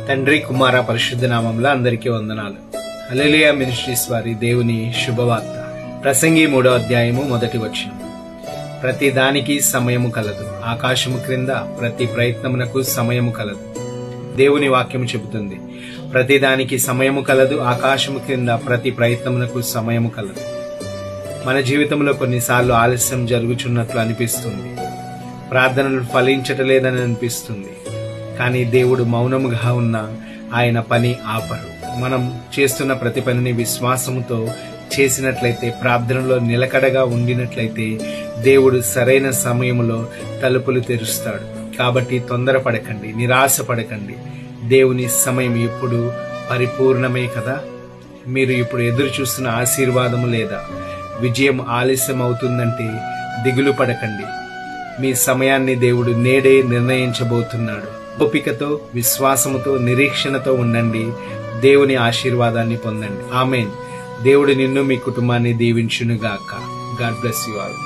తండ్రి కుమార పరిశుద్ధ నామంలో అందరికీ వందనాలు. హల్లెలూయా మినిస్ట్రీస్ వారి దేవుని శుభవార్త. ప్రసంగి 3వ అధ్యాయము 1వ వచనం. ప్రతి దానికి సమయము కలదు, ఆకాశము క్రింద ప్రతి ప్రయత్నమునకు సమయము కలదు. దేవుని వాక్యము చెబుతుంది, ప్రతి దానికి సమయము కలదు, ఆకాశము క్రింద ప్రతి ప్రయత్నమునకు సమయము కలదు. మన జీవితంలో కొన్నిసార్లు ఆలస్యం జరుగుచున్నట్లు అనిపిస్తుంది, ప్రార్థనలు ఫలించటలేదని అనిపిస్తుంది. కానీ దేవుడు మౌనముగా ఉన్న ఆయన పని ఆపరు. మనం చేస్తున్న ప్రతి పనిని విశ్వాసముతో చేసినట్లయితే, ప్రార్థనలో నిలకడగా ఉండినట్లయితే దేవుడు సరైన సమయంలో తలుపులు తెరుస్తాడు. కాబట్టి తొందరపడకండి, నిరాశపడకండి. దేవుని సమయం ఇప్పుడు పరిపూర్ణమే కదా. మీరు ఇప్పుడు ఎదురు చూస్తున్న ఆశీర్వాదము లేదా విజయం ఆలస్యం అవుతుందంటే దిగులు పడకండి. మీ సమయాన్ని దేవుడు నేడే నిర్ణయించబోతున్నాడు. ఓపికతో, విశ్వాసముతో, నిరీక్షణతో ఉండండి. దేవుని ఆశీర్వాదాన్ని పొందండి. ఆమేన్. దేవుడు నిన్ను, మీ కుటుంబాన్ని దీవించునుగాక. God bless you all.